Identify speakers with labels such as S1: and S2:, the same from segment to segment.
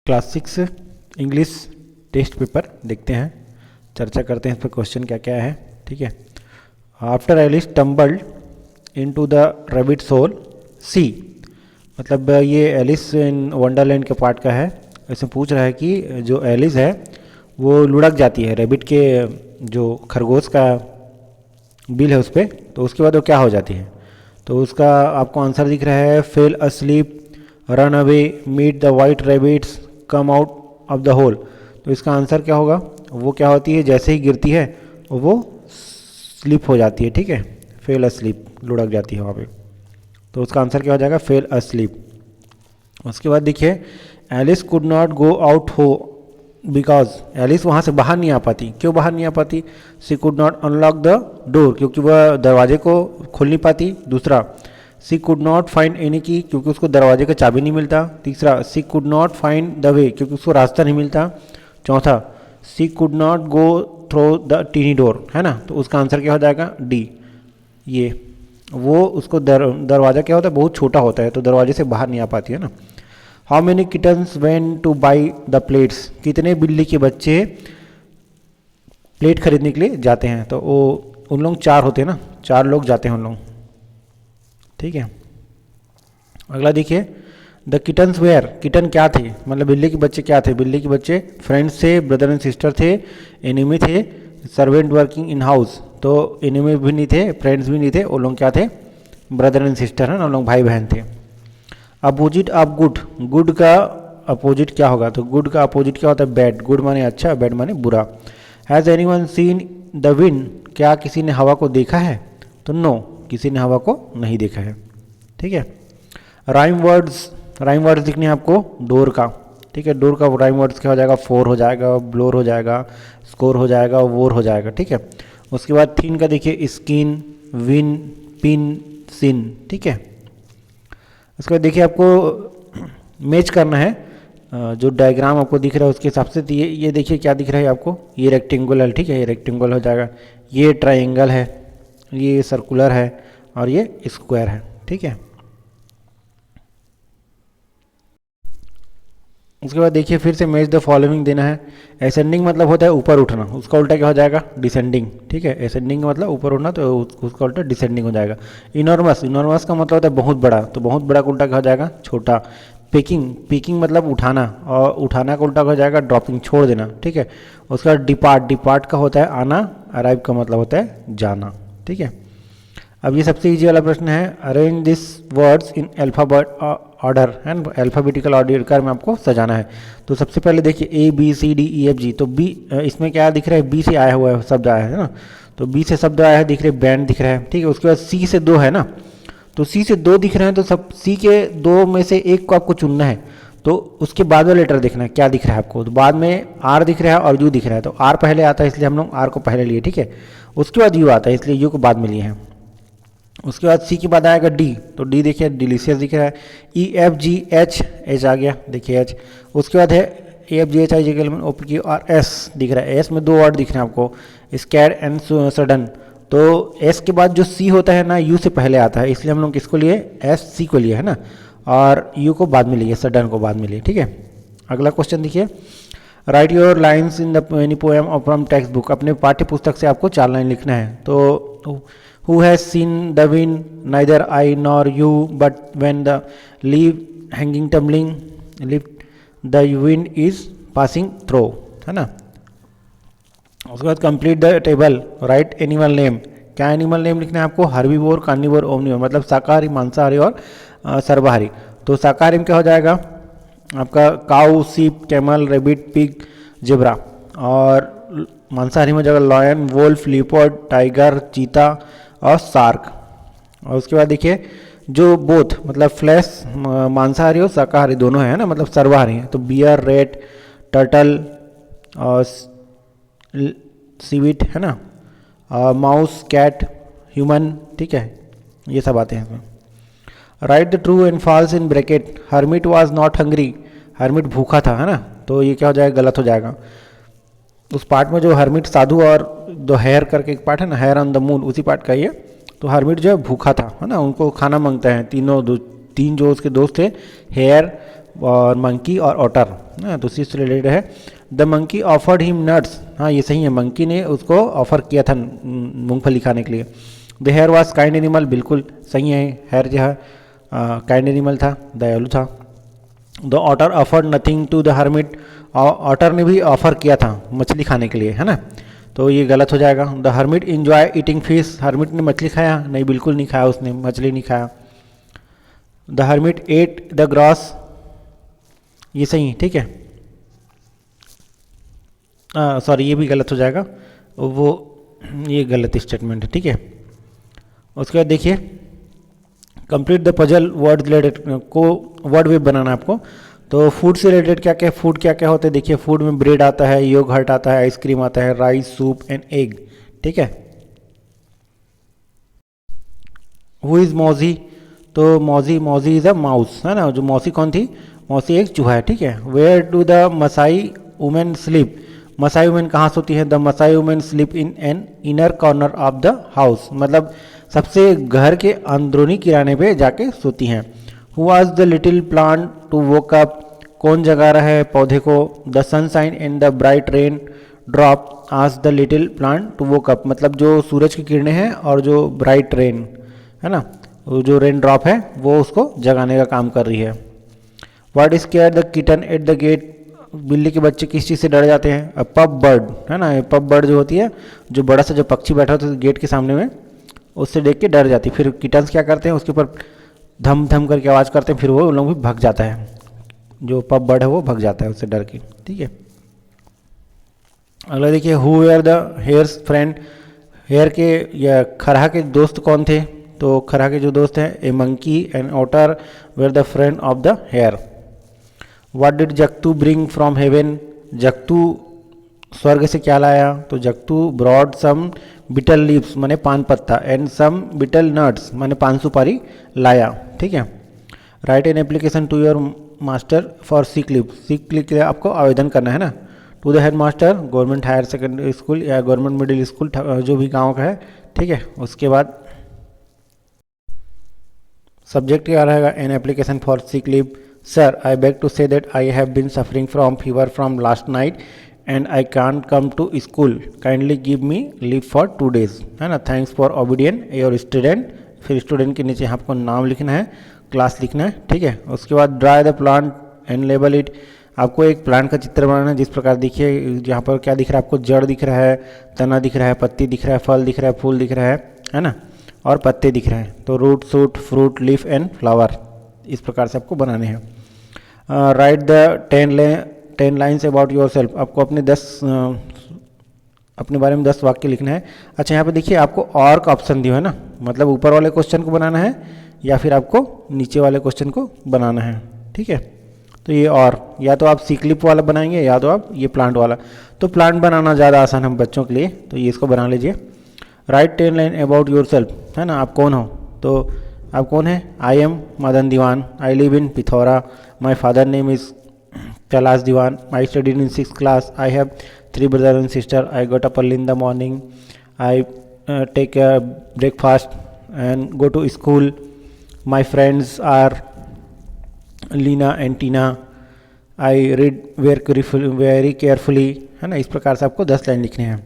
S1: Class 6 English test paper देखते हैं, चर्चा करते हैं इस पर क्वेश्चन क्या क्या है। ठीक है। After Alice tumbled into the rabbit's hole she, मतलब ये एलिस इन वंडरलैंड के पार्ट का है। इसमें पूछ रहा है कि जो एलिस है वो लुढ़क जाती है रैबिट के जो खरगोश का बिल है उस पर, तो उसके बाद वो क्या हो जाती है। तो उसका आपको आंसर दिख रहा है, fell asleep, run away, meet the white rabbits, come out of the hole. तो इसका आंसर क्या होगा, वो क्या होती है जैसे ही गिरती है वो स्लिप हो जाती है। ठीक है, फेल अस्लीप, लुढ़क जाती है वहाँ पे। तो उसका आंसर क्या हो जाएगा, फेल अस्लीप। उसके बाद देखिए, Alice could not go out हो बिकॉज, एलिस वहाँ से बाहर नहीं आ पाती। क्यों बाहर नहीं आ पाती, she could not unlock the door, क्योंकि वह दरवाजे को खोल नहीं पाती। दूसरा, she could not find any key, क्योंकि उसको दरवाजे का चाबी नहीं मिलता। तीसरा, she could not find the way, क्योंकि उसको रास्ता नहीं मिलता। चौथा, she could not go through the tiny door, है ना। तो उसका आंसर क्या हो जाएगा, डी। ये वो उसको दरवाज़ा क्या होता है, बहुत छोटा होता है, तो दरवाजे से बाहर नहीं आ पाती है ना। How many kittens when two by the plates, कितने बिल्ली के बच्चे प्लेट खरीदने के लिए जाते हैं। तो वो उन लोग 4 होते हैं ना, 4 लोग जाते हैं उन लोग। ठीक है। अगला देखिए, द किटन्स वेयर, किटन क्या थे, मतलब बिल्ली के बच्चे क्या थे। बिल्ली के बच्चे फ्रेंड्स थे, ब्रदर एंड सिस्टर थे, एनिमी थे, सर्वेंट वर्किंग इन हाउस। तो एनिमी भी नहीं थे, फ्रेंड्स भी नहीं थे, वो लोग क्या थे, ब्रदर एंड सिस्टर है ना, वो लोग भाई बहन थे। अपोजिट ऑफ गुड, गुड का अपोजिट क्या होगा, तो गुड का अपोजिट क्या होता है, बैड। गुड माने अच्छा, बैड माने बुरा। Has anyone seen the wind, क्या किसी ने हवा को देखा है, तो नो, किसी ने हवा को नहीं देखा है। ठीक है। राइम वर्ड्स, राइम वर्ड्स दिखने हैं आपको डोर का। ठीक है, डोर का राइम वर्ड्स क्या हो जाएगा, फोर हो जाएगा, ब्लोर हो जाएगा, स्कोर हो जाएगा, वोर हो जाएगा। ठीक है। उसके बाद थीन का देखिए, स्किन, विन, पिन, सिन। ठीक है। उसके बाद देखिए, आपको मैच करना है जो डायग्राम आपको दिख रहा है उसके हिसाब से। तो ये देखिए क्या दिख रहा है आपको, ये रेक्टेंगुलर। ठीक है, ये रेक्टेंगुलर हो जाएगा, ये ट्रायंगल है, ये सर्कुलर है, और ये स्क्वायर है। ठीक है। उसके बाद देखिए, फिर से मैच द फॉलोइंग देना है। असेंडिंग मतलब होता है ऊपर उठना, उसका उल्टा क्या हो जाएगा, डिसेंडिंग। ठीक है, असेंडिंग का मतलब ऊपर उठना, तो उसका उल्टा डिसेंडिंग हो जाएगा। इनॉर्मस, इनॉर्मस का मतलब होता है बहुत बड़ा, तो बहुत बड़ा का उल्टा क्या हो जाएगा, छोटा। पिकिंग, पिकिंग मतलब उठाना, और उठाना का उल्टा हो जाएगा ड्रॉपिंग, छोड़ देना। ठीक है। उसके बाद डिपार्ट, डिपार्ट का होता है आना, अराइव का मतलब होता है जाना। ठीक है। अब ये सबसे इजी वाला प्रश्न है, arrange this words in alphabet order, है ना, अल्फ़ाबेटिकल ऑर्डर में आपको सजाना है। तो सबसे पहले देखिए, A B C D E F G, तो बी, इसमें क्या दिख रहा है, बी से आया हुआ है शब्द आया है ना, तो बी से शब्द आया है, दिख रहे बैंड दिख रहा है। ठीक है। उसके बाद सी से 2 है ना, तो सी से 2 दिख रहे हैं, तो सब सी के 2 में से एक को आपको चुनना है। तो उसके बाद वाला लेटर देखना है क्या दिख रहा है आपको, तो बाद में आर दिख रहा है और यू दिख रहा है, तो आर पहले आता है इसलिए हम लोग आर को पहले लिए। ठीक है। उसके बाद यू आता है इसलिए यू को बाद में लिए हैं। उसके बाद सी के बाद आएगा डी, तो डी देखिए डिलीशियस दिख रहा है। E F G H, H आ गया, देखिए एच। उसके बाद है A F G H I G O P Q R S दिख रहा है। एस में 2 वर्ड दिख रहे हैं आपको, स्कैड एंड सडन। तो एस के बाद जो सी होता है ना, यू से पहले आता है, इसलिए हम लोग किसको लिए, एस सी को लिए, है ना, और यू को बाद में लिए, सडन को बाद में लिए। ठीक है। अगला क्वेश्चन देखिए, right your lines in the any poem from text book, अपने पाठ्य पुस्तक से आपको 4 लाइन लिखना है। तो Who has seen the wind? Neither I nor you, but when the leaf hanging tumbling, lift the wind is passing through, है ना। उसके बाद complete the table, right animal name, क्या एनिमल नेम लिखना है आपको, हर्बीवोर, कार्निवोर, ओमनिवोर, मतलब शाकाहारी, मांसाहारी और सर्वाहारी। तो शाकाहारी में क्या हो जाएगा आपका, काऊ, सीप, कैमल, रेबिट, पिग, जेब्रा। और मांसाहारी में जाएगा लॉयन, वोल्फ, लियोपार्ड, टाइगर, चीता और शार्क। और उसके बाद देखिए, जो बोथ मतलब फ्लैश मांसाहारी और शाकाहारी दोनों है ना, मतलब सर्वाहारी है, तो बियर, रेट, टर्टल और सीविट, है ना, माउस, कैट, ह्यूमन। ठीक है, ये सब आते हैं इसमें। Right the true and falls in bracket, hermit was not hungry, hermit भूखा था, है ना, तो ये क्या हो जाएगा, गलत हो जाएगा। उस पार्ट में जो हर्मिट साधु और दो हेयर करके एक पार्ट है ना, हेयर ऑन द मून, उसी पार्ट का ये। तो हर्मिट जो है भूखा था, है ना, उनको खाना मांगता है। तीन जो उसके दोस्त थे, हेयर, और मंकी और ऑटर, हाँ तो उसी से रिलेटेड है। The monkey offered him nuts, हाँ ये सही है, मंकी ने उसको ऑफर किया था मूंगफली खाने के लिए। The hare was kind animal, बिल्कुल सही है, हेयर जो है काइंड एनिमल था, दयालु था। The otter offered nothing to the hermit, otter ने भी ऑफर किया था मछली खाने के लिए, है ना, तो ये गलत हो जाएगा। The hermit enjoy eating fish, hermit ने मछली खाया, नहीं बिल्कुल नहीं खाया, उसने मछली नहीं खाया। The hermit at the gross, ये सही है, ठीक है, सॉरी ये भी गलत हो जाएगा, वो ये गलत स्टेटमेंट है, ठीक है। उसके बाद देखिए complete the puzzle word related को, वर्ड वेब बनाना है आपको। तो फूड से रिलेटेड क्या क्या, फूड क्या क्या होते हैं, देखिए फूड में ब्रेड आता है, योगर्ट आता है, आइसक्रीम आता है, राइस, सूप एंड एग, ठीक है। हु इज मौजी, तो मौजी, मौजी इज अ माउस, है ना, जो मौसी कौन थी, मौसी एक चूहा है, ठीक है। Where do the Masai women sleep, Masai women कहाँ सोती है, the Masai women sleep in an inner corner of the house, मतलब सबसे घर के अंदरूनी किराने पे जाके सोती हैं। Who was the little plant to woke up, कौन जगा रहा है पौधे को, the sunshine and the bright rain drop आज the little plant to woke up, मतलब जो सूरज की किरणें हैं और जो ब्राइट रेन है ना, वो जो रेन ड्रॉप है वो उसको जगाने का काम कर रही है। What is care the kitten at the gate, बिल्ली के बच्चे किस चीज़ से डर जाते हैं, अ पप बर्ड, है ना, पप बर्ड जो होती है, जो बड़ा सा जो पक्षी बैठा होता है गेट के सामने में, उससे देख के डर जाती है। फिर किटन्स क्या करते हैं, उसके ऊपर धम धम करके आवाज़ करते हैं, फिर वो लोग भी भाग जाता है, जो पप बर्ड है वो भाग जाता है उससे डर के, ठीक है। अगला देखिए who were the hare's friend, hare के या खरहा के दोस्त कौन थे, तो खरहा के जो दोस्त हैं a monkey and otter were the friend of the hare. What did Jagtu bring from heaven, Jagtu स्वर्ग से क्या लाया, तो Jagtu brought some betel leaves माने पान पत्ता एंड सम बिटल नट्स माने पान सुपारी लाया, ठीक है। Write an application to your master for sick leave, sick leave के लिए आपको आवेदन करना है ना, to the head master government higher secondary school या गवर्नमेंट मिडिल स्कूल जो भी गांव का है, ठीक है। उसके बाद सब्जेक्ट क्या रहेगा, an application for sick leave, sir I beg to say that I have been suffering from fever from last night and I can't come to school, kindly give me leave for 2 days, है ना, thanks for obedient your student, फिर student के नीचे आपको नाम लिखना है, class लिखना है, ठीक है। उसके बाद dry the plant and label it, आपको एक प्लांट का चित्र बनाना है, जिस प्रकार देखिए यहाँ पर क्या दिख रहा है आपको, जड़ दिख रहा है, तना दिख रहा है, पत्ती दिख रहा है, फल दिख रहा है, फूल दिख रहा है ना, और पत्ते दिख रहे हैं, तो root, shoot, fruit, leaf and flower, इस प्रकार से आपको बनाने हैं। Write the 10 lines about yourself, आपको अपने बारे में 10 वाक्य लिखना है। अच्छा यहाँ पे देखिए आपको और का ऑप्शन दिया है ना, मतलब ऊपर वाले क्वेश्चन को बनाना है या फिर आपको नीचे वाले क्वेश्चन को बनाना है, ठीक है। तो ये और या तो आप सीक्लिप वाला बनाएंगे या तो आप ये प्लांट वाला, तो प्लांट बनाना ज़्यादा आसान है बच्चों के लिए, तो ये इसको बना लीजिए। Write 10 line about yourself, है ना, आप कौन हो, तो आप कौन है, I am Madan Diwan, I live in Pithora, my father name is Kailash Diwan, I studied in 6th class, I have 3 brothers and sister, I got up early in the morning, I take a breakfast and go to school, my friends are Lina and Tina, I read very carefully, है ना, इस प्रकार से आपको 10 line लिखने हैं।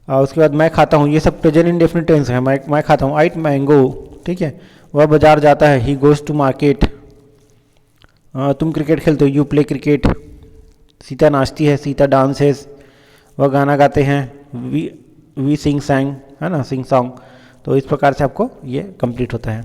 S1: और उसके बाद मैं खाता हूँ, ये सब प्रेजेंट इंडेफिनिट टेंस है, मैं खाता हूँ, आई ईट मैंगो, ठीक है। वह बाजार जाता है, ही गोज टू मार्केट। तुम क्रिकेट खेलते हो, यू प्ले क्रिकेट। सीता नाचती है, सीता डांसेस। वह गाना गाते हैं, वी सिंग सैंग, है ना, सिंग सॉन्ग। तो इस प्रकार से आपको ये कंप्लीट होता है।